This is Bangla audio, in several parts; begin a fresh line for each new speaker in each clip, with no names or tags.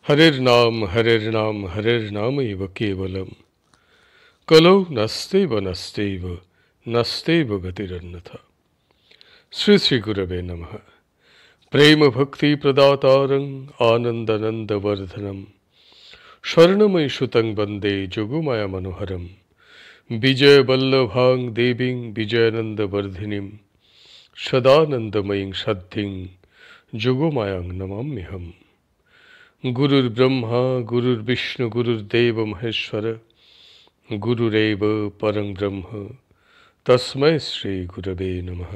हरेर नाम हरेर्नामैव केवलम कलौ नस्तेव गतिरन्यथा। श्री श्री गुरवे नमः। प्रेम भक्ति प्रदातारं आनंदानंद वर्धनम स्वर्णमयी सुतं वंदे जोगमाया मनोहरम विजय वल्लभां देवीं विजयानंद वर्धिनीं सदानंदमयीं सद्धिं जोगमायां नमाम्यहम्। गुरुर्ब्रह्मा गुरुर्विष्णु गुरुर्देव महेश्वर गुरुरेव परं ब्रह्म तस्मै श्री गुरवे नमः।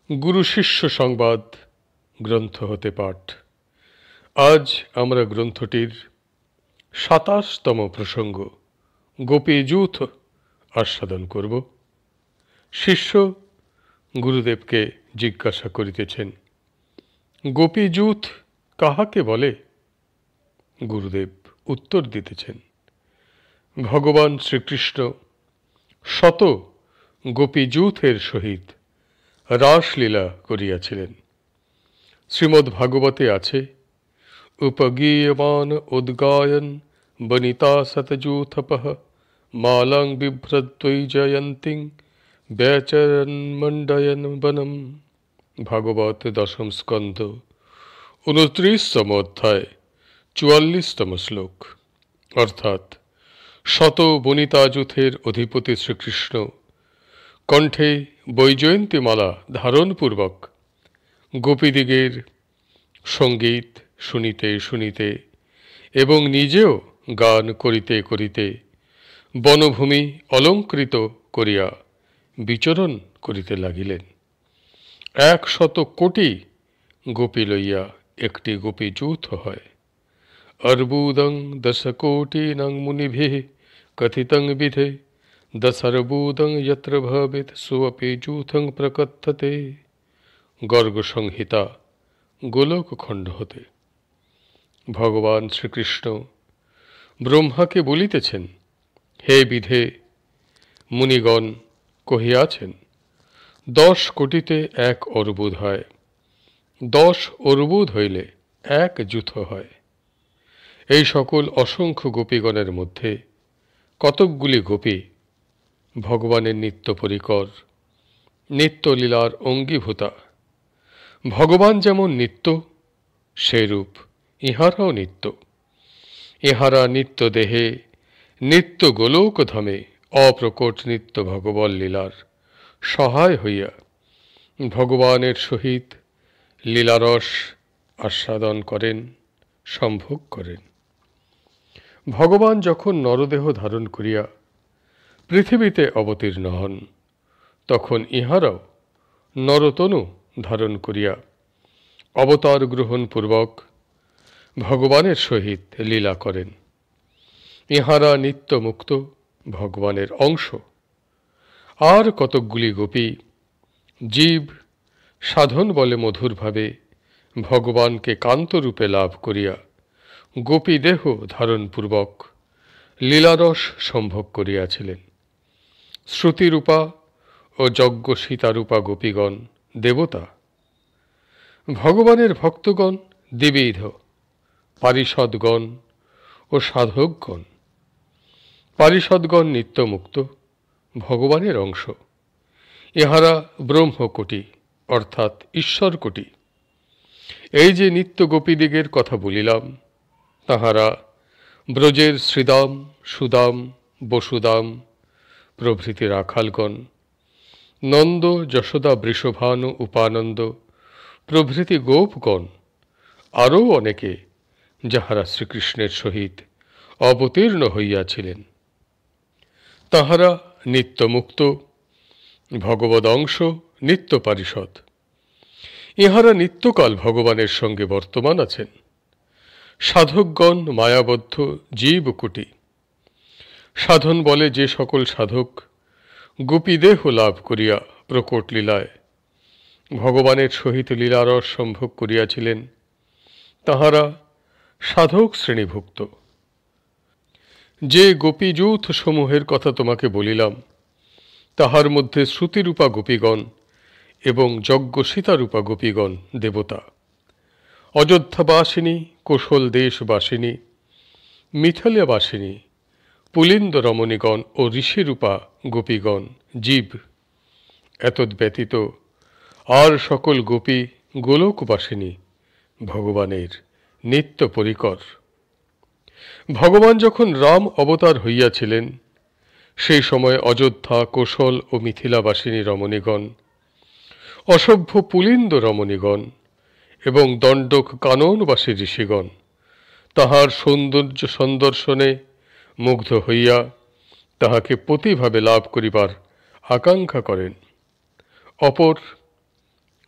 गुरु शिष्य संवाद ग्रंथ हते पाठ। आज आमरा ग्रंथटिर 27तम प्रसंग गोपी जूथ आस्वादन करब। शिष्य गुरुदेव के जिज्ञासा करितेछेन, गोपी जूथ काहाके बोले? गुरुदेव उत्तर दितेछेन, भगवान श्रीकृष्ण शत गोपी जूथेर सहित रासलीला करियाछिलेन। श्रीमद् भागवते आछे, उपगीयमान उद्गायन वनिता शतजूथपः मालां बिभ्रद्वैजयन्तीं व्यचरन् मण्डयन् वनम्। भागवत दशम स्कंध 29तम अध्याय 44तम श्लोक। अर्थात शत बनिता जूथेर अधिपति श्रीकृष्ण कण्ठे बैजयंती माला धारण पूर्वक गोपीदिगेर संगीत शुनिते शुनिते एवं निजेও गान करिते करिते बनभूमि अलंकृत करिया विचरण करिते लागिलेन। 100 कोटी गोपी लइया एकटी गोपी जूथ हय। अर्बुदं 10 कोटिनां मुनिभिः कथितं विधे दशर्बुदं यत्र भवेत् सोऽपि जूथं प्रकथते। गर्ग संहिता गोलोक खंड होते। भगवान श्रीकृष्ण ब्रह्मा के बलितेछेन, हे विधे मुनिगण कहियाछेन 10 कोटिते 1 अर्बुद हय, 10 अर्बुद हইলে 1 जूथ हय। এই সকল অসংখ্য গোপীগণের মধ্যে কতকগুলি গোপী ভগবানের নিত্য পরিকর, নিত্য লীলার অঙ্গীভূতা। ভগবান যেমন নিত্য সেইরূপ ইহারাও নিত্য। ইহারা নিত্য দেহে নিত্য গোলকধামে অপ্রকট নিত্য ভগবৎ লীলার সহায় হইয়া ভগবানের সহিত লীলারস आस्वादन करें, सम्भोग करें। भगवान जखन नरदेह धारण करिया पृथिवीते अवतीर्ण हन तखन इहाराও नरतनु धारण करिया अवतार ग्रहण पूर्वक भगवानेर सहित लीला करें। इहारा नित्य मुक्त भगवानेर अंश। आर कतकगुली गोपी जीव साधन बले मधुर भावे भगवान के कांत रूपे लाभ करिया गोपी देह धारण पूर्वक लीलारस सम्भोग करियाछिलेन। श्रुतिरूपा और यज्ञ सीतारूपा गोपीगण देवता। भगवानेर भक्तगण द्विविध पारिषदगण और साधकगण। पारिषदगण नित्य मुक्त भगवानेर अंश। इहारा ब्रह्मकोटि अर्थात ईश्वर कोटि। এই যে নিত্য গোপীদিগের কথা বলিলাম তাহারা ব্রজের শ্রীদাম সুদাম বসুদাম প্রভৃতি রাখালগণ, নন্দ যশোদা বৃষভানু উপানন্দ প্রভৃতি গোপগণ, আরও অনেকে যাহারা শ্রীকৃষ্ণের সহিত অবতীর্ণ হইয়াছিলেন। তাহারা নিত্য মুক্ত ভগবদ অংশ, নিত্য পারিষদ। ইহারা নিত্যকাল ভগবানের সঙ্গে বর্তমান আছেন। সাধকগণ মায়াবদ্ধ জীবকোটি। সাধন বলে যে সকল সাধক গোপীদেহ লাভ করিয়া প্রকট লীলায় ভগবানের সহিত লীলারস সম্ভোগ করিয়াছিলেন তাহারা সাধক শ্রেণীভুক্ত। যে গোপীযূথ সমূহের কথা তোমাকে বলিলাম তাহার মধ্যে শ্রুতিরূপা গোপীগণ এবং যজ্ঞ সীতারূপা গোপীগণ দেবতা। অযোধ্যাবাসিনী, কোশল দেশবাসিনী, মিথিলাবাসিনী, পুলিন্দ রমণীগণ ও ঋষিরূপা গোপীগণ, জীব, এতদ্ব্যতীত আর সকল গোপী গোলকবাসিনী ভগবানের নিত্য পরিকর। ভগবান যখন রাম অবতার হইয়াছিলেন, সেই সময় অযোধ্যা, কোশল ও মিথিলাবাসিনী রমণীগণ, অসভ্য পুলিন্দ রমণীগণ এবং দণ্ডক কাননবাসী ঋষিগণ তাহার সৌন্দর্য সন্দর্শনে মুগ্ধ হইয়া তাহাকে পতিভাবে লাভ করিবার আকাঙ্ক্ষা করেন। অপর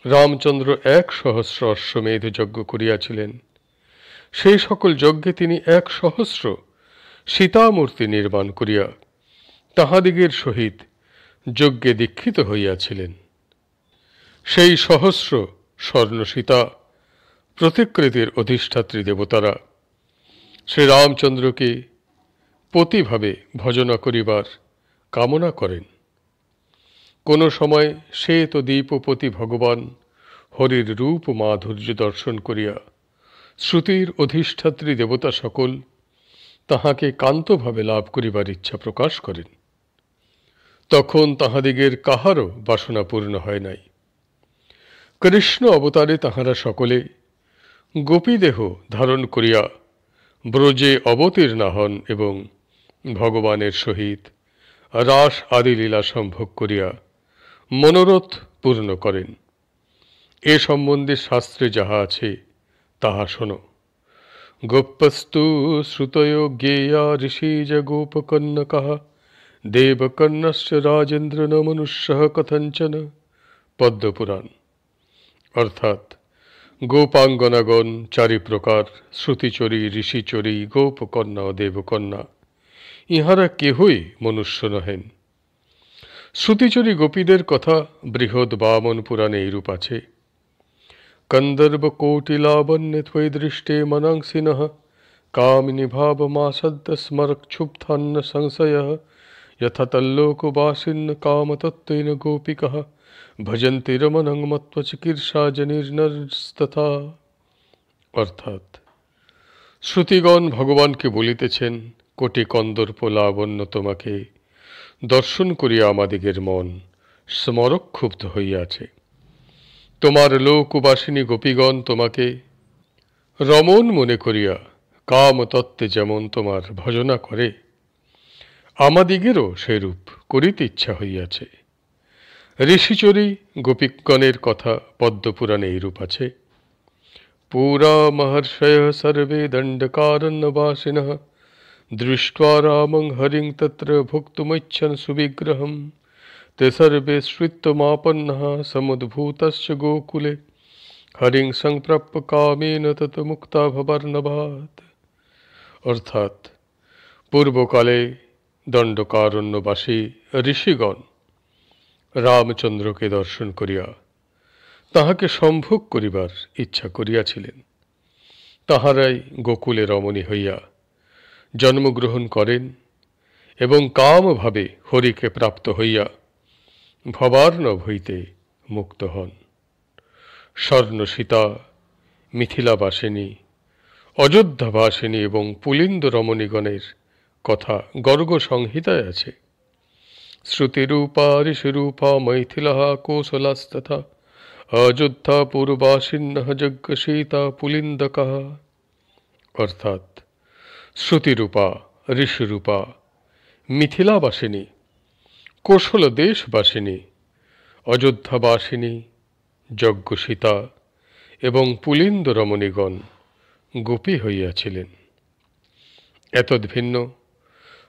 রামচন্দ্র 1,000 অশ্বমেধ যজ্ঞ করিয়াছিলেন। সেই সকল যজ্ঞে তিনি 1,000 সীতামূর্তি নির্মাণ করিয়া তাহাদিগের সহিত যজ্ঞে দীক্ষিত হইয়াছিলেন। সেই সহস্র স্বর্ণসীতা প্রতিকৃতির অধিষ্ঠাত্রী দেবতারা শ্রীরামচন্দ্রকে পতিভাবে ভজনা করিবার কামনা করেন। কোন সময় শ্বেত দীপপতি ভগবান হরির রূপ মাধুর্য দর্শন করিয়া শ্রুতির অধিষ্ঠাত্রী দেবতা সকল তাহাকে কান্তভাবে লাভ করিবার ইচ্ছা প্রকাশ করেন। তখন তাহাদিগের কাহারও বাসনা পূর্ণ হয় নাই। কৃষ্ণ অবতারে তাহারা সকলে গোপীদেহ ধারণ করিয়া ব্রজে অবতীর্ণ হন এবং ভগবানের সহিত রাস আদি লীলা সম্ভোগ করিয়া মনোরথ পূর্ণ করেন। এ সম্বন্ধে শাস্ত্রে যাহা আছে তাহা শোনো। গোপস্তু শ্রুতዮ জ্ঞেয়া ঋষিজ গোপকন্যকঃ দেবকন্যশ্চ রাজেন্দ্র ন মনুষ্যঃ কথঞ্চন। পদ্মপুরাণ। অর্থাৎ গোপাঙ্গনাগণ 4 প্রকার, শ্রুতিচরী, ঋষিচরী, গোপকন্যা ও দেবকন্যা, ইহারা কেহই মনুষ্য নহেন। শ্রুতিচরী গোপীদের কথা বৃহৎ বামন পুরাণে এইরূপ আছে। কন্দর্ব কোটিলাবণ্য ত্বয়ি দৃষ্টে মনাংসিনঃ কামিনী ভাবমাসদ্য স্মরক্ষুব্ধান্ন সংশয়ঃ যথা তল্লোকবাসিন্ন কামতত্ত্বেন গোপিকঃ ভজন্তি রমণং মত্ত্বা চিকীর্ষা জনির্নরস্তথা। অর্থাৎ শ্রুতিগণ ভগবানকে বলিতেছেন, কোটি কন্দর্প লাবণ্য তোমাকে দর্শন করিয়া আমাদিগের মন স্মরক্ষুব্ধ হইয়াছে। তোমার লোকবাসিনী গোপীগণ তোমাকে রমণ মনে করিয়া কামতত্ত্বে যেমন তোমার ভজনা করে, আমাদিগেরও সেরূপ করিতে ইচ্ছা হইয়াছে। ঋষিচরী গোপীগণের কথা পদ্মপুরাণে এইরূপ আছে। পুরা মহর্ষয়ঃ সর্বে দণ্ডকারণ্যবাসিনঃ দৃष्ट्वा রামং হরিং তত্র ভুক্তুমিচ্ছন সুবিগ্রহম তে সর্বে শ্রুতমাপন্নঃ সমুদ্ভূতস্য গোকুলে হরিং সংপ্রাপ্য কামেন তত মুক্তা ভবার্ণবাৎ। অর্থাৎ পূর্বকালে দণ্ডকারণ্যবাসী ঋষিগণ রামচন্দ্রকে দর্শন করিয়া তাহাকে সম্ভোগ করিবার ইচ্ছা করিয়াছিলেন। তাহারাই গোকুলে রমণী হইয়া জন্মগ্রহণ করেন এবং কামভাবে হরিকে প্রাপ্ত হইয়া ভবার্ণব হইতে মুক্ত হন। স্বর্ণসীতা, মিথিলাবাসিনী, অযোধ্যাবাসিনী এবং পুলিন্দ রমণীগণের কথা গর্গ সংহিতায় আছে। শ্রুতিরূপা ঋষিরূপা মৈথিলঃ কোশলাস্তথা অযোধ্যা পূর্বাসিন্নঃ যজ্ঞসীতা পুলিন্দকঃ। অর্থাৎ শ্রুতিরূপা, ঋষিরূপা, মিথিলাবাসিনী, কোশল দেশবাসিনী, অযোধ্যাবাসিনী, যজ্ঞসীতা এবং পুলিন্দ রমণীগণ গোপী হইয়াছিলেন। এতদ্ভিন্ন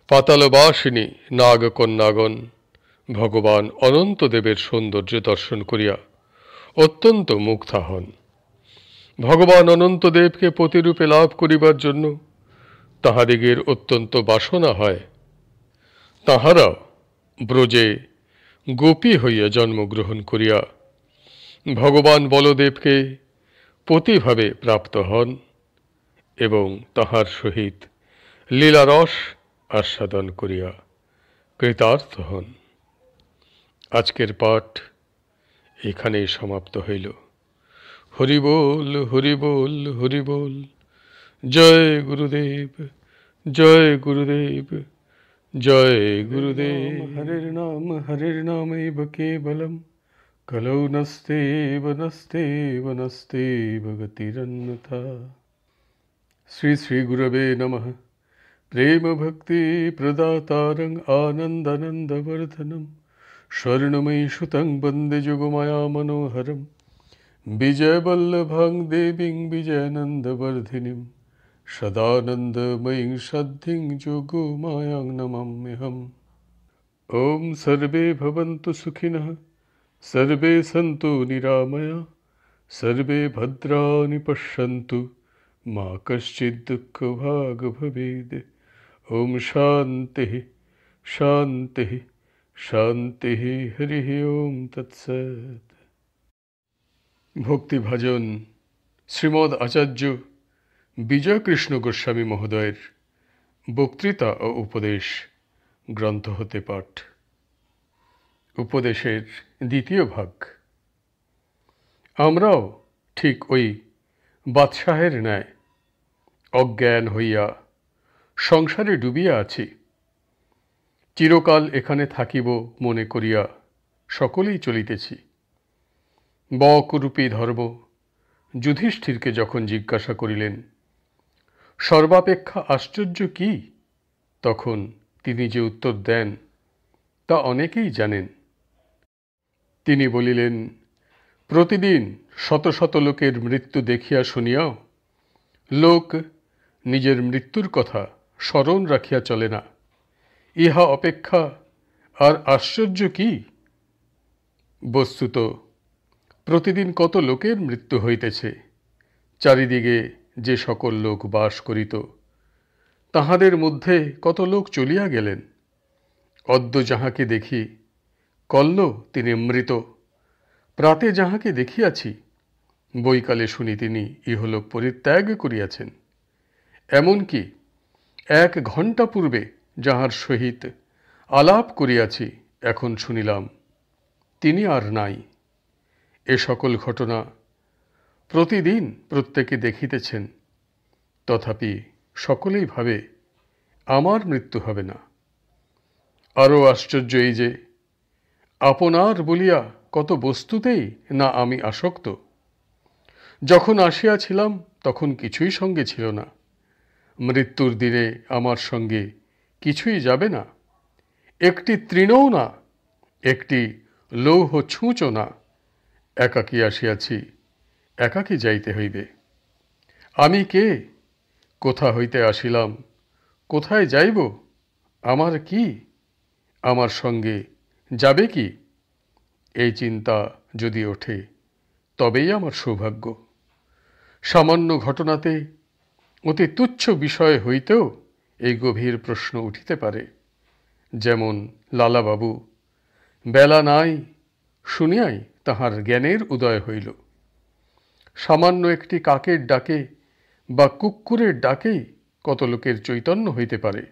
পাতালবাসিনী নাগকন্যাগণ ভগবান অনন্তদেবের সৌন্দর্য দর্শন করিয়া অত্যন্ত মুগ্ধা হন। ভগবান অনন্তদেবকে পতিরূপে লাভ করিবার জন্য তাহাদিগের অত্যন্ত বাসনা হয়। তাহারা ব্রজে গোপী হইয়া জন্মগ্রহণ করিয়া ভগবান বলদেবকে পতিভাবে প্রাপ্ত হন এবং তাহার সহিত লীলারস আস্বাদন করিয়া কৃতার্থ হন। আজকের পাঠ এখানেই সমাপ্ত হইল। হরি বল, হরি বল, হরি বল। জয় গুরুদেব, জয় গুরুদেব, জয় গুরুদেব। হরের নামৈব কেবলম কলৌ নস্তেব নস্তেব নস্তেব গতিরন্যথা। শ্রী শ্রী গুরবে নমঃ। প্রেম ভক্তি প্রদাতারং আনন্দানন্দবর্ধনম স্বর্ণময়ী সুতং বন্দে যুগমায়া মনোহরম বিজয়বল্লভাং দেবীং বিজয়ানন্দবর্ধিনীম সদানন্দময়ীং সদ্ধিং যোগমায়াং নমাম্যহম। ওম সর্বে ভবন্তু সুখিনঃ, সর্বে সন্তু নিরাময়া, সর্বে ভদ্রাণি পশ্যন্তু, মা কশ্চিৎ দুঃখভাগ ভবেদ। ওম শান্তি শান্তি শান্তি। হরি ওম তৎসৎ। ভক্তিভাজন শ্রীমদ্ আচার্য বিজয়কৃষ্ণ গোস্বামী মহোদয়ের বক্তৃতা ও উপদেশ গ্রন্থ হতে পাঠ। উপদেশের দ্বিতীয় ভাগ। আমরাও ঠিক ওই বাদশাহের ন্যায় অজ্ঞান হইয়া সংসারে ডুবিয়া আছি। চিরকাল এখানে থাকিব মনে করিয়া সকলেই চলিতেছি। বকরূপী ধর্ম যুধিষ্ঠিরকে যখন জিজ্ঞাসা করিলেন, সর্বাপেক্ষা আশ্চর্য কি, তখন তিনি যে উত্তর দেন তা অনেকেই জানেন। তিনি বলিলেন, প্রতিদিন শত শত লোকের মৃত্যু দেখিয়া শুনিয়াও লোক নিজের মৃত্যুর কথা স্মরণ রাখিয়া চলে না। ইহা অপেক্ষা আর আশ্চর্য কি? বস্তুত প্রতিদিন কত লোকের মৃত্যু হইতেছে। চারিদিকে যে সকল লোক বাস করিত, তাহাদের মধ্যে কত লোক চলিয়া গেলেন। অদ্য যাহাকে দেখি, কল্য তিনি মৃত। প্রাতে যাহাকে দেখিয়াছি, বৈকালে শুনি তিনি ইহলোক পরিত্যাগ করিয়াছেন। এমনকি 1 ঘণ্টা পূর্বে যাহার সহিত আলাপ করিয়াছি, এখন শুনিলাম তিনি আর নাই। এ সকল ঘটনা প্রতিদিন প্রত্যেকে দেখিতেছেন, তথাপি সকলেই ভাবে আমার মৃত্যু হবে না। আরও আশ্চর্য এই যে, আপনার বলিয়া কত বস্তুতেই না আমি আসক্ত। যখন আসিয়াছিলাম তখন কিছুই সঙ্গে ছিল না। মৃত্যুর দিনে আমার সঙ্গে কিছুই যাবে না, একটি তৃণও না, একটি লৌহ ছুঁচও না। একাকী আসিয়াছি, একাকী যাইতে হইবে। আমি কে? কোথা হইতে আসিলাম? কোথায় যাইব? আমার কি? আমার সঙ্গে যাবে কি? এই চিন্তা যদি ওঠে, তবেই আমার সৌভাগ্য। সামান্য ঘটনাতে, অতি তুচ্ছ বিষয় হইতেও এই গভীর প্রশ্ন উঠিতে পারে। যেমন লালাবাবু, বেলা নাই শুনিয়াই তাহার জ্ঞানের উদয় হইল। সামান্য একটি কাকের ডাকে বা কুক্কুরের ডাকেই কত লোকের চৈতন্য হইতে পারে।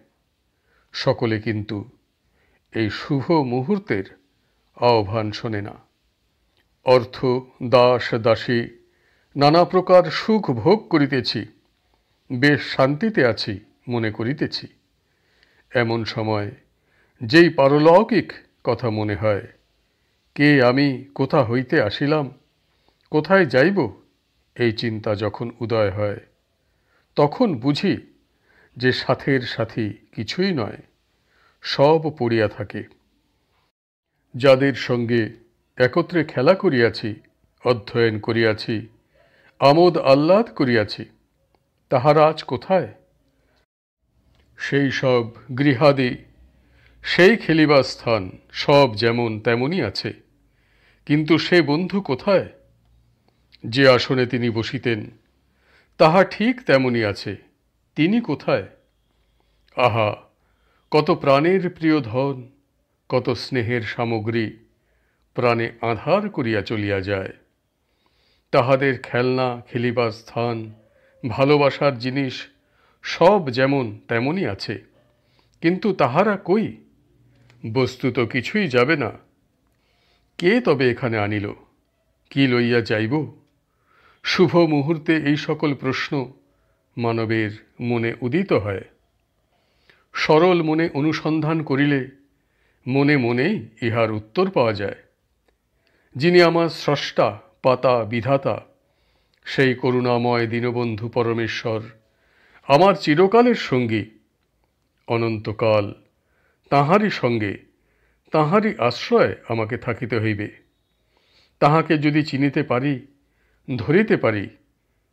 সকলে কিন্তু এই শুভ মুহূর্তের আহ্বান শোনে না। অর্থ, দাস দাসী, নানা প্রকার সুখ ভোগ করিতেছি, বেশ শান্তিতে আছি মনে করিতেছি। এমন সময় যেই পারলৌকিক কথা মনে হয়, কে আমি, কোথা হইতে আসিলাম, কোথায় যাইব, এই চিন্তা যখন উদয় হয়, তখন বুঝি যে সাথের সাথী কিছুই নয়, সব পড়িয়া থাকে। যাদের সঙ্গে একত্রে খেলা করিয়াছি, অধ্যয়ন করিয়াছি, আমোদ আহ্লাদ করিয়াছি, তাহারা আজ কোথায়? সেই সব গৃহাদি, সেই খেলিবার স্থান সব যেমন তেমনই আছে, কিন্তু সে বন্ধু কোথায়? যে আসনে তিনি বসিতেন, তাহা ঠিক তেমনই আছে, তিনি কোথায়? আহা, কত প্রাণের প্রিয় ধন, কত স্নেহের সামগ্রী প্রাণে আঁধার করিয়া চলিয়া যায়। তাহাদের খেলনা, খেলিবার স্থান, ভালোবাসার জিনিস সব যেমন তেমনই আছে, কিন্তু তাহারা কই? বস্তুত কিছুই যাবে না। কে তবে এখানে আনিল? কি লইয়া যাইব? শুভ মুহূর্তে এই সকল প্রশ্ন মানবের মনে উদিত হয়। সরল মনে অনুসন্ধান করিলে মনে মনেই ইহার উত্তর পাওয়া যায়। যিনি আমার স্রষ্টা, পাতা, বিধাতা, সেই করুণাময় দীনবন্ধু পরমেশ্বর আমার চিরকালের সঙ্গী। অনন্তকাল তাঁহারই সঙ্গে, তাঁহারই আশ্রয়ে আমাকে থাকিতে হইবে। তাহাকে যদি চিনিতে পারি, ধরিতে পারি,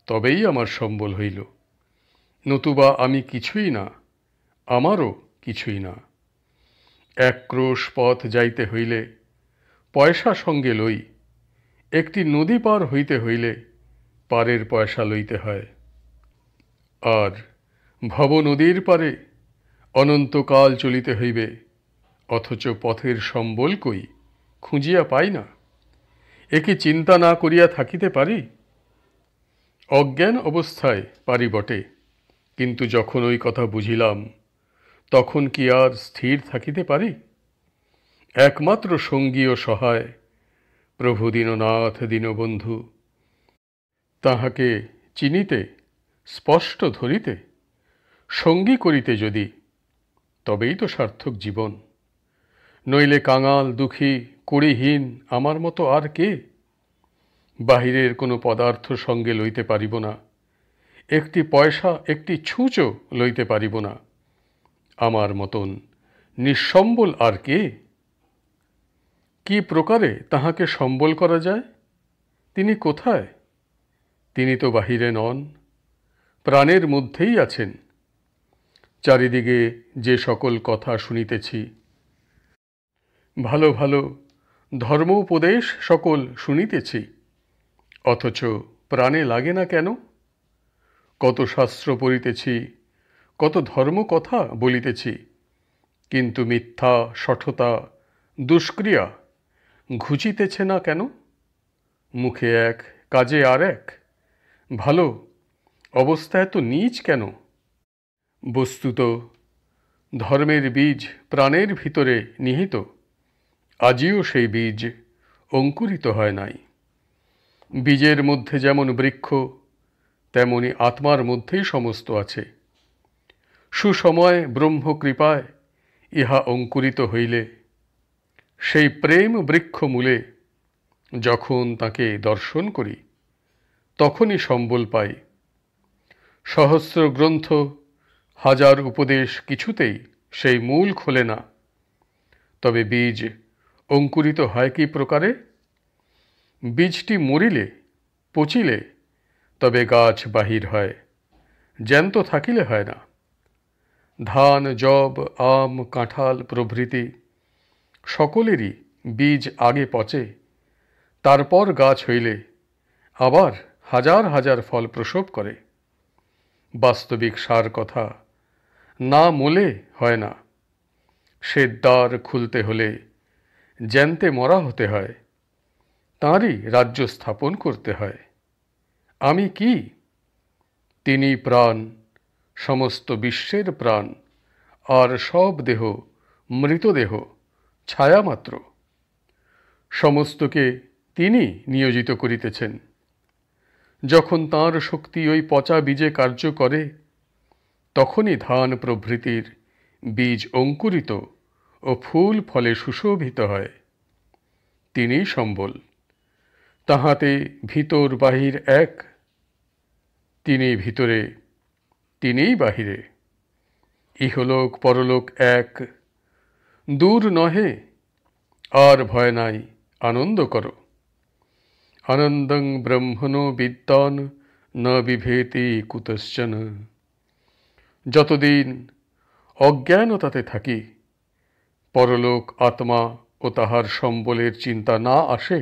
তবেই আমার সম্বল হইল। নতুবা আমি কিছুই না, আমারও কিছুই না। এক ক্রোশ পথ যাইতে হইলে পয়সা সঙ্গে লই, একটি নদী পার হইতে হইলে পারের পয়সা লইতে হয়। আর ভব নদীর পারে অনন্তকাল চলিতে হইবে, অথচ পথের সম্বল কই, খুঁজিয়া পাই না। একে চিন্তা না করিয়া থাকিতে পারি? অজ্ঞান অবস্থায় পারি বটে, কিন্তু যখন ওই কথা বুঝিলাম, তখন কি আর স্থির থাকিতে পারি? একমাত্র সঙ্গী ও সহায় প্রভু দীননাথ দীনবন্ধু। তাহাকে চিনিতে, স্পষ্ট ধরিতে, সঙ্গী করিতে যদি, তবেই তো সার্থক জীবন। নইলে কাঙাল, দুঃখী, কুড়িহীন আমার মতো আর কে? বাহিরের কোনো পদার্থ সঙ্গে লইতে পারিব না, একটি পয়সা, একটি ছুঁচো লইতে পারিব না। আমার মতন নিঃসম্বল আর কে? কি প্রকারে তাহাকে সম্বল করা যায়? তিনি কোথায়? তিনি তো বাহিরে নন, প্রাণের মধ্যেই আছেন। চারিদিকে যে সকল কথা শুনিতেছি, ভালো ভালো ধর্মোপদেশ সকল শুনিতেছি, অথচ প্রাণে লাগে না কেন? কত শাস্ত্র পড়িতেছি, কত ধর্ম কথা বলিতেছি, কিন্তু মিথ্যা, শঠতা, দুষ্ক্রিয়া ঘুচিতেছে না কেন? মুখে এক, কাজে আর এক। ভালো অবস্থা এত নীচ কেন? বস্তুত ধর্মের বীজ প্রাণের ভিতরে নিহিত, আজিও সেই বীজ অঙ্কুরিত হয় নাই। বীজের মধ্যে যেমন বৃক্ষ, তেমনি আত্মার মধ্যেই সমস্ত আছে। সুসময় ব্রহ্মকৃপায় ইহা অঙ্কুরিত হইলে, সেই প্রেম বৃক্ষ মূলে যখন তাকে দর্শন করি, তখনই সম্বল পাই। সহস্র গ্রন্থ, হাজার উপদেশ কিছুতেই সেই মূল খোলে না। তবে বীজ অঙ্কুরিত হয় কি প্রকারে? বীজটি মরিলে, পচিলে তবে গাছ বাহির হয়, জ্যান্ত থাকিলে হয় না। ধান, যব, আম, কাঁঠাল প্রভৃতি সকলেরই বীজ আগে পচে, তারপর গাছ হইলে আবার হাজার হাজার ফল প্রসব করে। বাস্তবিক সার কথা, না মোলে হয় না। সে দ্বার খুলতে হলে জ্যান্তে মরা হতে হয়, তাঁরই রাজ্য স্থাপন করতে হয়। আমি কি? তিনি প্রাণ, সমস্ত বিশ্বের প্রাণ, আর সব দেহ মৃতদেহ, ছায়ামাত্র। সমস্তকে তিনি নিয়োজিত করিতেছেন। যখন তাঁর শক্তি ওই পচা বীজে কার্য করে, তখনই ধান প্রভৃতির বীজ অঙ্কুরিত ও ফুল ফলে সুশোভিত হয়। তিনিই সম্বল। তাহাতে ভিতর বাহির এক। তিনি ভিতরে, তিনিই বাহিরে। ইহলোক পরলোক এক, দূর নহে। আর ভয় নাই, আনন্দ করো। আনন্দং ব্রহ্মণো বিদ্বান ন বিভেতি কুতশ্চন। যতদিন অজ্ঞানতাতে থাকি, পরলোক, আত্মা ও তাহার সম্বলের চিন্তা না আসে,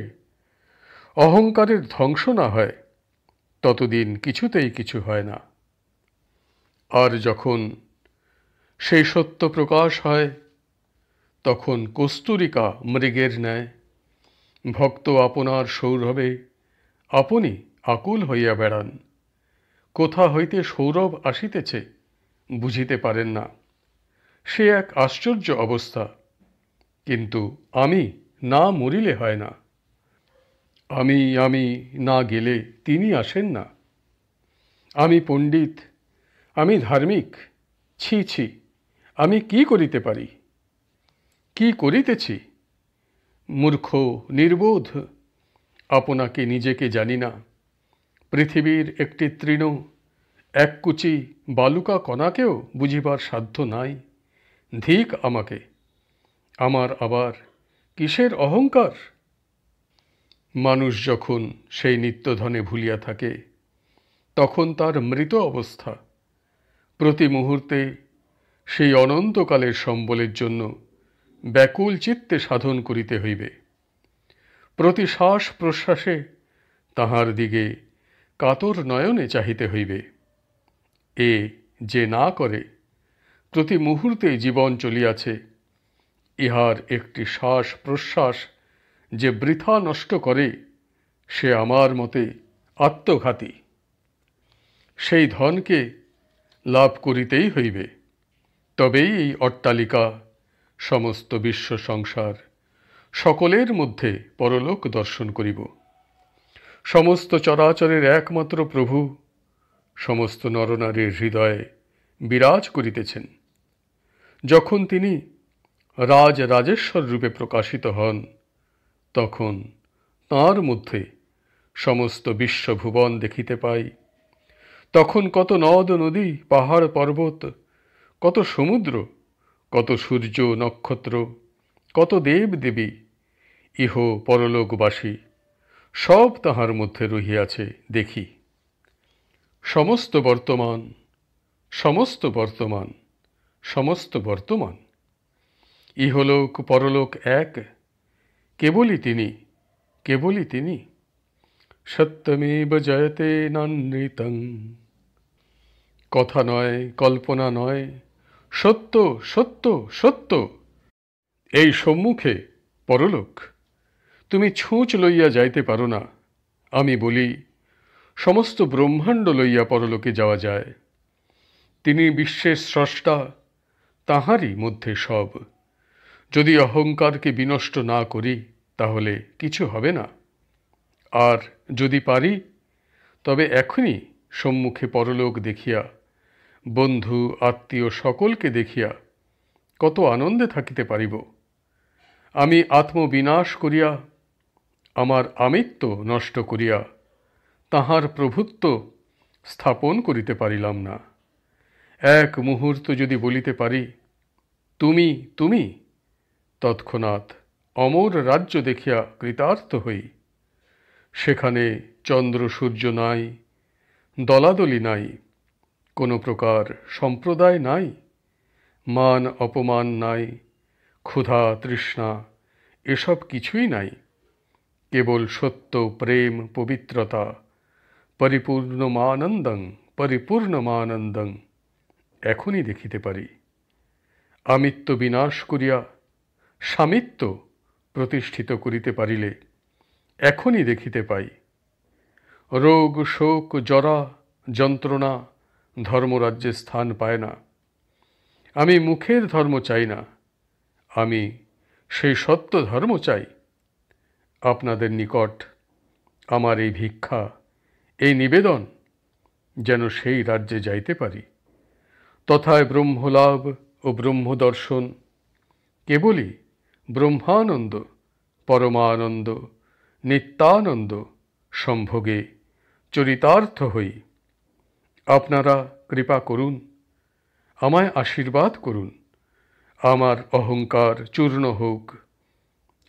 অহংকারের ধ্বংস না হয়, ততদিন কিছুতেই কিছু হয় না। আর যখন সেই সত্য প্রকাশ হয়, তখন কস্তুরিকা মৃগের ন্যায় ভক্ত আপনার সৌরভে আপনি আকুল হইয়া বেড়ান। কোথা হইতে সৌরভ আসিতেছে বুঝিতে পারেন না। সে এক আশ্চর্য অবস্থা। কিন্তু আমি না মরিলে হয় না। আমি না গেলে তিনি আসেন না। আমি পণ্ডিত, আমি ধার্মিক, ছি ছি, আমি কি করিতে পারি? কি করিতেছি? মূর্খ, নির্বোধ, আপনাকে নিজেকে জানি না। পৃথিবীর একটি তৃণ, এক কুচি বালুকা কণাকেও বুঝিবার সাধ্য নাই। ধিক আমাকে! আমার আবার কিসের অহংকার? মানুষ যখন সেই নিত্যধনে ভুলিয়া থাকে, তখন তার মৃত অবস্থা। প্রতি মুহূর্তে সেই অনন্তকালের সম্বলের জন্য ব্যাকুল চিত্তে সাধন করিতে হইবে। প্রতি শ্বাস প্রশ্বাসে তাহার দিকে কাতর নয়নে চাহিতে হইবে। এ যে না করে, প্রতি মুহূর্তে জীবন চলিয়াছে, ইহার একটি শ্বাস প্রশ্বাস যে বৃথা নষ্ট করে, সে আমার মতে আত্মঘাতী। সেই ধনকে লাভ করিতেই হইবে, তবেই এই অট্টালিকা, সমস্ত বিশ্ব সংসার, সকলের মধ্যে পরলোক দর্শন করিব। সমস্ত চরাচরের একমাত্র প্রভু সমস্ত নরনারীর হৃদয়ে বিরাজ করিতেছেন। যখন তিনি রাজেশ্বর রূপে প্রকাশিত হন, তখন তাঁর মধ্যে সমস্ত বিশ্বভুবন দেখিতে পাই। তখন কত নদ নদী, পাহাড় পর্বত, কত সমুদ্র, কত সূর্য নক্ষত্র, কত দেব দেবী, ইহ পরলোকবাসী, সব তাহার মধ্যে রহিয়াছে দেখি। সমস্ত বর্তমান, সমস্ত বর্তমান, সমস্ত বর্তমান। ইহলোক পরলোক এক, কেবলই তিনি, কেবলই তিনি। সত্যমেব জয়তে নানৃতং। কথা নয়, কল্পনা নয়, সত্য সত্য সত্য। এই সম্মুখে পরলোক। তুমি ছুঁচ লইয়া যাইতে পারো না। আমি বলি, সমস্ত ব্রহ্মাণ্ড লইয়া পরলোকে যাওয়া যায়। তিনি বিশ্বের স্রষ্টা, তাহারই মধ্যে সব। যদি অহংকারকে বিনষ্ট না করি, তাহলে কিছু হবে না। আর যদি পারি, তবে এখনই সম্মুখে পরলোক দেখিয়া, বন্ধু আত্মীয় সকলকে দেখিয়া কত আনন্দে থাকিতে পারিব। আমি আত্মবিনাশ করিয়া, আমার আমিত্ব নষ্ট করিয়া তাহার প্রভুত্ব স্থাপন করিতে পারিলাম না। এক মুহূর্ত যদি বলিতে পারি, তুমি তুমি, তৎক্ষণাৎ অমর রাজ্য দেখিয়া কৃতার্থ হই। সেখানে চন্দ্র সূর্য নাই, দলাদলি নাই, কোনো প্রকার সম্প্রদায় নাই, মান অপমান নাই, ক্ষুধা তৃষ্ণা এসব কিছুই নাই। কেবল সত্য, প্রেম, পবিত্রতা, পরিপূর্ণমানন্দং পরিপূর্ণমানন্দং এখনই দেখিতে পারি। আমিত্ব বিনাশ করিয়া স্বামিত্ব প্রতিষ্ঠিত করিতে পারিলে এখনই দেখিতে পাই। রোগ শোক জরা যন্ত্রণা ধর্মরাজ্যে স্থান পায় না। আমি মুখের ধর্ম চাই না, আমি সেই সত্য ধর্ম চাই। আপনাদের নিকট আমার এই ভিক্ষা, এই নিবেদন, যেন সেই রাজ্যে যাইতে পারি। তথায় ব্রহ্মলাভ ও ব্রহ্মদর্শন, কেবলই ব্রহ্মানন্দ, পরমানন্দ, নিত্যানন্দ সম্ভোগে চরিতার্থ হই। আপনারা কৃপা করুন, আমায় আশীর্বাদ করুন। আমার অহংকার চূর্ণ হোক,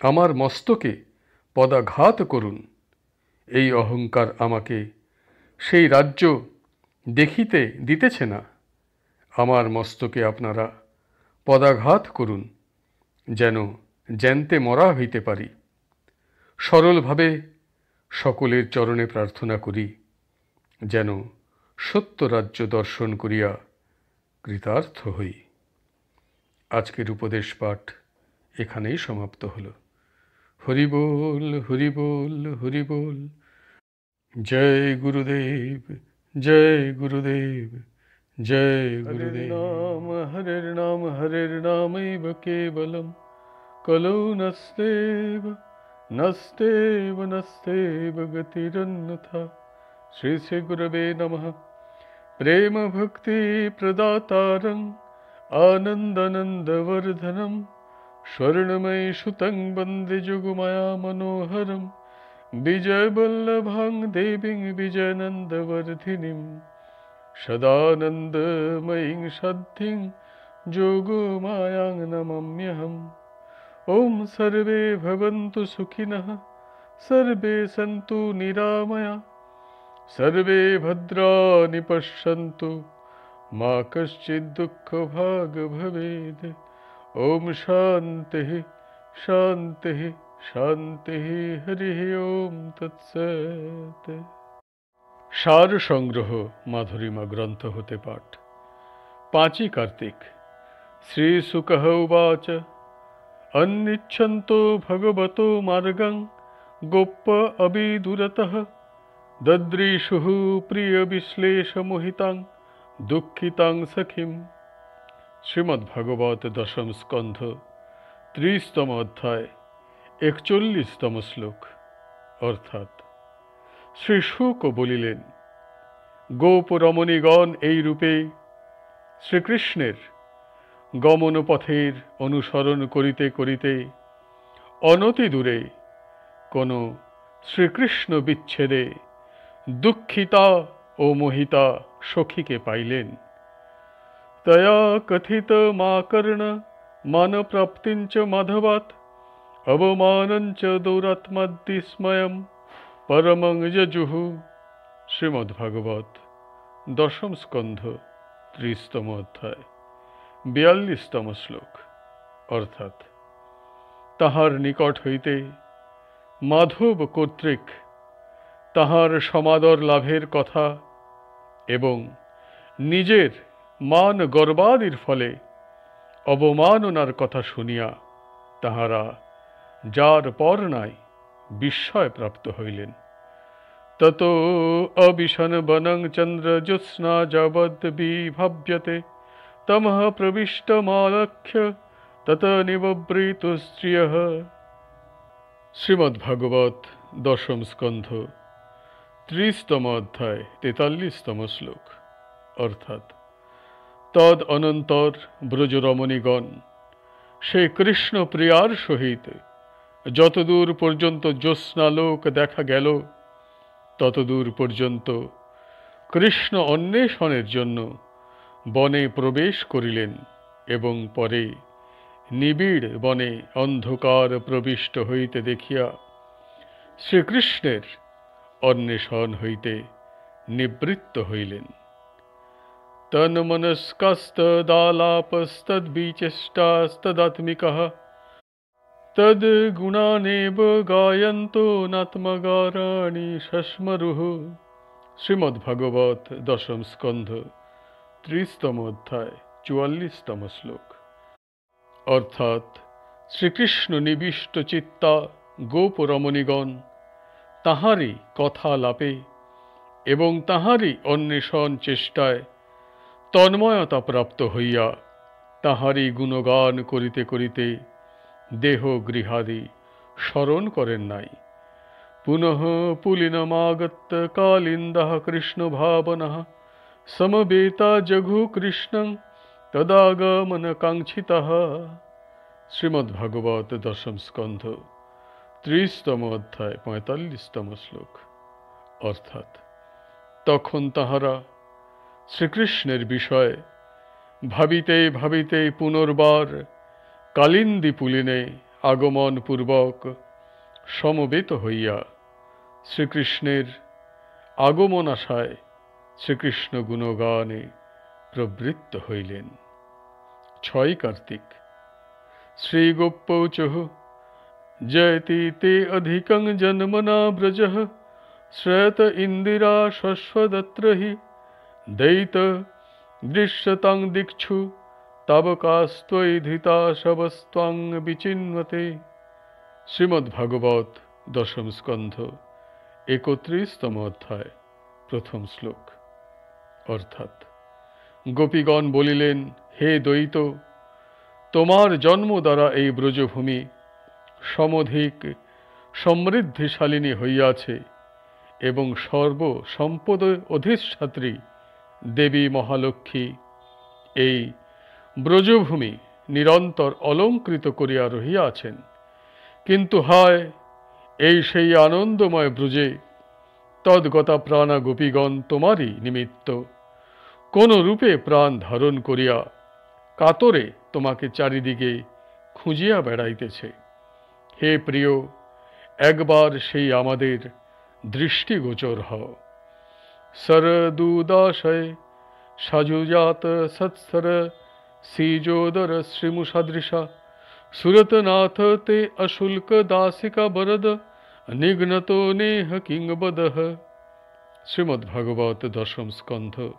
আমার মস্তকে পদাঘাত করুন। এই অহংকার আমাকে সেই রাজ্য দেখিতে দিতেছে না। আমার মস্তকে আপনারা পদাঘাত করুন, যেন জ্যান্তে মরা হইতে পারি। সরলভাবে সকলের চরণে প্রার্থনা করি, যেন সত্য রাজ্য দর্শন করিয়া কৃতার্থ হই। আজকের উপদেশ পাঠ এখানেই সমাপ্ত হল। হরি বল, হরি বল, হরি বল। জয় গুরুদেব, জয় গুরুদেব, জয় গুরুদেব। হরের নাম হরের নামৈব কেবলম কলৌ নস্তেব नस्तेव नस्तेव गतिरन्यथा। श्री श्री गुरवे नमः। प्रेम भक्ति प्रदातारं आनन्दानन्दवर्धनं स्वर्णमयी सुतं वन्दे जुगमाया मनोहरं विजयवल्लभां देवीं विजयनन्दवर्धिनीं सदानन्दमयीं सद्धिं जोगमायां नमाम्यहम्। ॐ सर्वे भवन्तु सुखिनः, सर्वे सन्तु निरामया, सर्वे भद्राणि पश्यन्तु, मा कश्चित् दुःखभाग् भवेत्। ॐ शान्तिः शान्तिः शान्तिः। हरिः ॐ तत्सत्। সার সংগ্রহ মাধুরীমা গ্রন্থ হতে পাঠ। 5 কার্তিক। শ্রীশুকঃ উবাচ अन्निच्छन्तो भगवतो मार्गं गोप्य अविदुरतः ददृशुः प्रियविश्लेषमोहितां दुःखितां सखीं। শ্রীমদ্ভাগবত দশম স্কন্ধ 30তম অধ্যায় 41তম শ্লোক। অর্থাৎ শ্রী শুক বলিলেন, গোপ রমণীগণ এই রূপে শ্রীকৃষ্ণের গমনপথের অনুসরণ করিতে করিতে অনতি দূরে কোন শ্রীকৃষ্ণ বিচ্ছেদে দুঃখিতা ও মোহিতা সখীকে পাইলেন। তয়া কথিত মাকর্ণ মানপ্রাপ্তিঞ্চ মাধবাৎ অবমানঞ্চ দৌরাত্মাদ্বিস্ময়ম পরমং যজুহু। শ্রীমদ্ভাগবত দশম স্কন্ধ 30তম অধ্যায় 42তম শ্লোক। অর্থাৎ তাহার নিকট হইতে মাধব কর্তৃক তাহার সমাদর লাভের কথা এবং নিজের মান গর্বাদির ফলে অবমাননার কথা শুনিয়া তাহারা যার পর নাই বিস্ময় প্রাপ্ত হইলেন। তত অবিশন বনং চন্দ্র জ্যোৎস্না যাবদ বিভাব্যতে তমঃ প্রবিষ্টমালক্ষ্য তত নিবব্রীত স্ত্রিয়ঃ। শ্রীমদ্ভাগবত দশম স্কন্ধ 30তম অধ্যায় 43তম শ্লোক। অর্থাৎ তদ অনন্তর ব্রজরমণীগণ সে কৃষ্ণ প্রিয়ার সহিত যতদূর পর্যন্ত জ্যোৎস্নালোক দেখা গেল ততদূর পর্যন্ত কৃষ্ণ অন্বেষণের জন্য বনে প্রবেশ করিলেন এবং পরে নিবিড় বনে অন্ধকার প্রবিষ্ট হইতে দেখিয়া শ্রীকৃষ্ণের অন্বেষণ হইতে নিবৃত্ত হইলেন। তন্মনস্কস্তদালাপস্তদ্বিচেষ্টাস্তদাত্মিকः তদ্গুণানেব গায়ন্তো নাত্মগারাণি শস্মরুঃ। শ্রীমদ্ভাগবত দশম স্কন্ধ 30তম অধ্যায় 44তম শ্লোক। অর্থাৎ শ্রীকৃষ্ণ নিবিষ্ট চিত্তা গোপ রমণীগণ তাহারই কথালাপে এবং তাহারই অন্বেষণ চেষ্টায় তন্ময়তা প্রাপ্ত হইয়া তাহারই গুণগান করিতে করিতে দেহ গৃহাদি স্মরণ করেন নাই। পুনঃ পুলিনমাগত্য কালিন্দः কৃষ্ণ ভাবনः সমবেতা জঘু কৃষ্ণং তদাগমন কাঙ্ক্ষিতः। শ্রীমদ্ভাগবত দশম স্কন্ধ 30তম অধ্যায় 45তম শ্লোক। অর্থাৎ তখন তাহারা শ্রীকৃষ্ণের বিষয়ে ভাবিতে ভাবিতে পুনর্বার কালিন্দী পুলিনে আগমন পূর্বক সমবেত হইয়া শ্রীকৃষ্ণের আগমন আশায় শ্রীকৃষ্ণ গুণগানে প্রবৃত্ত হইলেন। 6 কার্তিক। শ্রীগোপৌচঃ জয়তি তে অধিকং জন্মনা ব্রজঃ শ্রয়ত ইন্দিরা শশ্বদত্র হি দয়িত দৃশ্যতাং দিক্ষু তাবকাস্ত্বয়ি ধৃতা শবস্ত্বাং বিচিন্বতে। শ্রীমদ্ভাগবত দশম স্কন্ধ 31তম অধ্যায় প্রথম শ্লোক। অর্থাৎ গোপীগণ বলিলেন, হে দ্বৈত, তোমার জন্ম দ্বারা এই ব্রজভূমি সমধিক সমৃদ্ধিশালিনী হইয়াছে এবং সর্ব সম্পদ অধিষ্ঠাত্রী দেবী মহালক্ষ্মী এই ব্রজভূমি নিরন্তর অলঙ্কৃত করিয়া রহিয়াছেন। কিন্তু হায়, এই সেই আনন্দময় ব্রজে তদ্গতা প্রাণা গোপীগণ তোমারই নিমিত্ত কোন রূপে প্রাণ ধারণ করিয়া কাতরে তোমাকে চারিদিকে খুঁজিয়া বেড়াইতেছে। হে প্রিয়, একবার সেই আমাদের দৃষ্টিগোচর হও। শরদুদাশয় সাজুজাত সৎসর सीजोदर श्रीमुषदृशा सुरतनाथ ते अशुल्क दासिका बरद निघ्नतो नेह किंगबदः। শ্রীমদ্ভাগবত দশম স্কন্ধ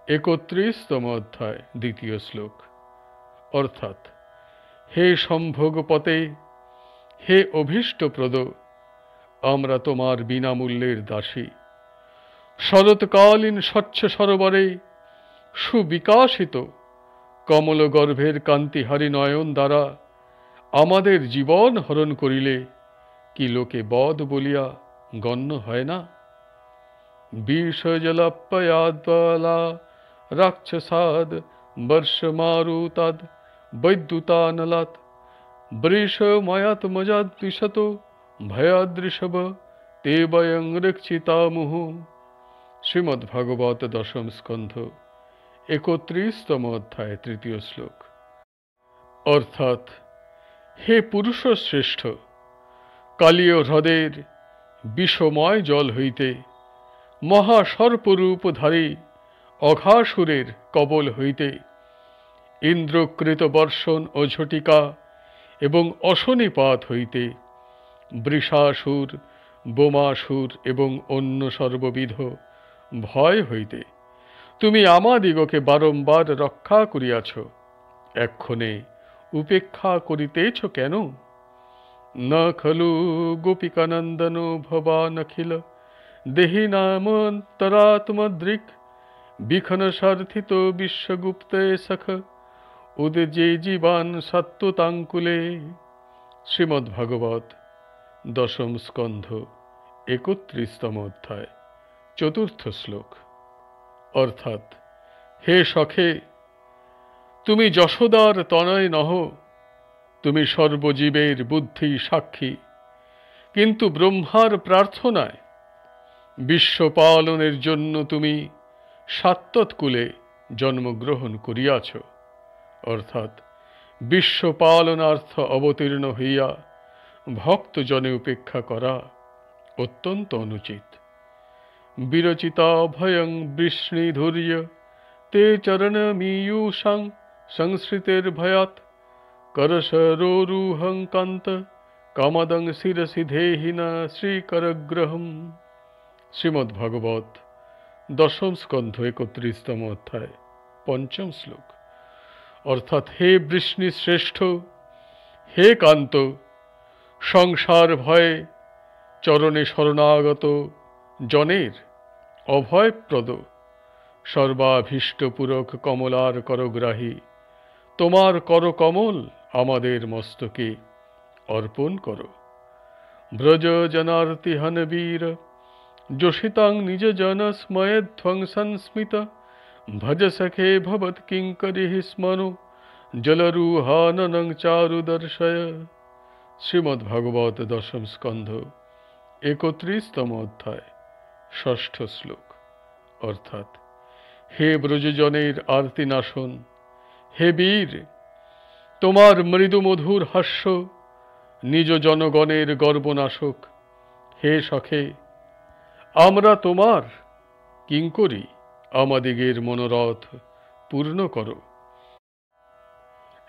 ৩১তম অধ্যায় ২য় শ্লোক। অর্থাৎ, হে সম্ভোগপতে, হে অভীষ্টপ্রদ, আমরা তোমার বিনামূল্যের দাসী। শরৎকালীন স্বচ্ছ সরোবরে সুবিকাশিত কমলগর্ভের কান্তিহারী নয়ন দ্বারা আমাদের জীবন হরণ করিলে কি লোকে বধ বলিয়া গণ্য হয় না? বিষজলপয়াদ্বলা রাক্ষসাদ বর্ষমারুতাদ বৈদ্যুতানলাত বৃষময়াত্মজাদ্বিশত ভয়াদৃষভ তে বয়ং রক্ষিতামুঃ। শ্রীমদ্ভাগবত দশম স্কন্ধ ৩১তম অধ্যায় ৩য় শ্লোক। অর্থাৎ, হে পুরুষ শ্রেষ্ঠ, কালীয় হ্রদের বিষময় জল হইতে, মহাসর্পরূপধারী অঘাসুরের কবল হইতে, ইন্দ্রকৃত বর্ষণ ও ঝটিকা এবং অশনিপাত হইতে, বৃষাসুর, বোমাসুর এবং অন্য সর্ববিধ ভয় হইতে তুমি আমাদিগকে বারংবার রক্ষা করিয়াছ। এক্ষণে উপেক্ষা করিতেছ কেন? ন খলু গোপিকানন্দন ভবানখিল দেহি নামন্তরাত্মদৃক বিখন সার্থিত বিশ্বগুপ্তে সখ উদজে জীবান সত্ত্বতাঙ্কুলে। শ্রীমদ্ভাগবত দশম স্কন্ধ ৩১তম অধ্যায় ৪র্থ শ্লোক। অর্থাৎ, হে সখে, তুমি যশোদার তনয় নহ, তুমি সর্বজীবের বুদ্ধি সাক্ষী, কিন্তু ব্রহ্মার প্রার্থনায় বিশ্বপালনের জন্য তুমি সাত্তৎকুলে জন্মগ্রহণ করিয়াছ। অর্থাৎ, বিশ্বপালনার্থ অবতীর্ণ হইয়া ভক্তজনে উপেক্ষা করা অত্যন্ত অনুচিত। বিরচিতা ভয়ং বৃষ্ণিধুর্য তে চরণমীয়ূষাং সংসৃতের ভয়াত করশরোরুহং কান্ত কামদং শিরসি ধেহি না শ্রীকরগ্রহম। শ্রীমদ্ভাগবত দশম স্কন্ধ ৩১তম অধ্যায় ৫ম শ্লোক। অর্থাৎ, হে বৃষ্ণি শ্রেষ্ঠ, হে কান্ত, সংসার ভয়ে চরণে শরণাগত জনের অভয়প্রদ সর্বাভীষ্টপূরক কমলার করগ্রাহী তোমার করকমল আমাদের মস্তকে অর্পণ করো। ব্রজ জনার্তিহন বীর যোষিতাং নিজ জন স্ময়েধ্বংসন স্মিত ভজ সখে ভবৎ কিঙ্করিঃ স্মনো জলরুহাননং চারু দর্শয়। শ্রীমদ্ভাগবত দশম স্কন্ধ ৩১তম অধ্যায় ৬ষ্ঠ শ্লোক। অর্থাৎ, হে ব্রজজনের আরতিনাশন, হে বীর, তোমার মৃদু মধুর হাস্য নিজ জনগণের গর্বনাশক। হে সখে, আমরা তোমার কিঙ্করী, আমাদিগের মনোরথ পূর্ণ করো।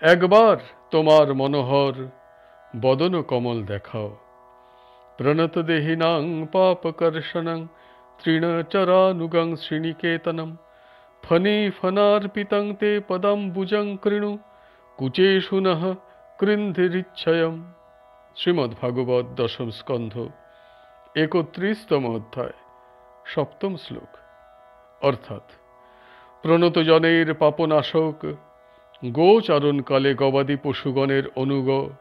একবার তোমার মনোহর বদন কমল দেখাও। প্রণত দেহিনাং পাপকর্ষণং তৃণচরানুগং শ্রীনিকেতনম ফণি ফণার্পিতং তে পদাম্বুজং কৃণু কুচেষু নঃ কৃন্ধিরিচ্ছয়ম। শ্রীমদ্ভাগবত দশম স্কন্ধ ৩১তম অধ্যায় ৭ম শ্লোক। অর্থাৎ, প্রণত জনের পাপনাশক গোচারণকালে গবাদি পশুগণের অনুগ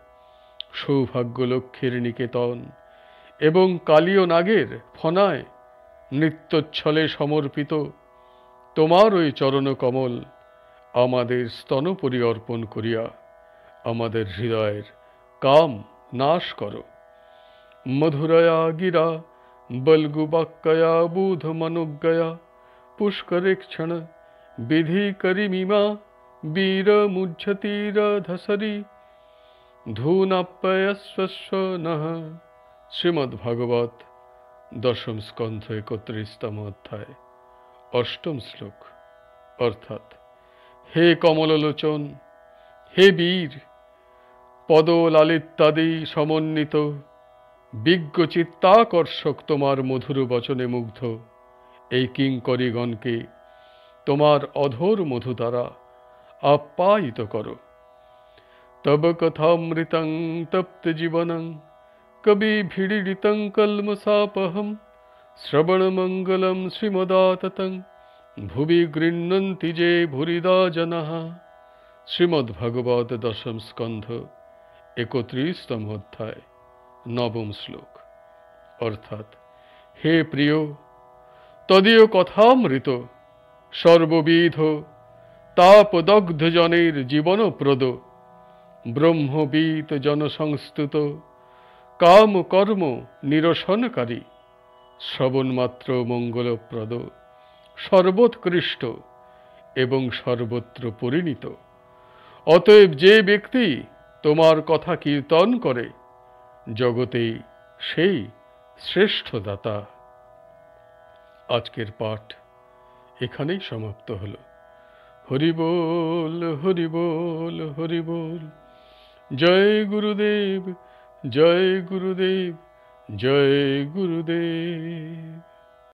সৌভাগ্য লক্ষ্যের নিকেতন এবং কালীয় নাগের ফনায় নৃত্যচ্ছলে সমর্পিত তোমার ওই চরণ কমল আমাদের স্তনপরি অর্পণ করিয়া আমাদের হৃদয়ের কাম নাশ করো। মধুরয়া গিরা বলগুবাক্কয়া বুধ মনুজ্ঞয়া পুষ্করে ক্ষণ বিধি করিমিমা বীর মুজ্ঝতির ধসরি ধূনাপ্যয়স্বস্ব নঃ। শ্রীমদ্ভাগবত দশম স্কন্ধ 31তম অধ্যায় 8ম শ্লোক। অর্থাৎ, হে কমললোচন, হে বীর, পদলালিত্যাদি সমন্বিত বিজ্ঞ চিত্তাকর্ষক তোমার মধুর বচনে মুগ্ধ এই কিঙ্করীগণকে তোমার অধর মধু দ্বারা আপ্যায়িত করো। তব কথামৃতং তপ্ত জীবনং কবিভিড়িতং কল্মষাপহম শ্রবণমঙ্গলম শ্রীমদাততং ভুবি গৃহ্ণন্তি যে ভুরিদা জনঃ। শ্রীমদ্ভাগবত দশম স্কন্ধ 31তম অধ্যায় 9ম শ্লোক। অর্থাৎ, হে প্রিয়, তদীয় কথামৃত সর্ববিধ তাপদগ্ধ জনের জীবনপ্রদ ব্রহ্মবিদ জনসংস্তুত কাম কর্ম নিরসনকারী শ্রবণমাত্র মঙ্গলপ্রদ সর্বোৎকৃষ্ট এবং সর্বত্র পরিণীত। অতএব যে ব্যক্তি তোমার কথা কীর্তন করে জগতে সেই শ্রেষ্ঠ দাতা। আজকের পাঠ এখানেই সমাপ্ত হল। হরি বল, হরি বল, হরি বল। জয় গুরুদেব, জয় গুরুদেব, জয় গুরুদেব।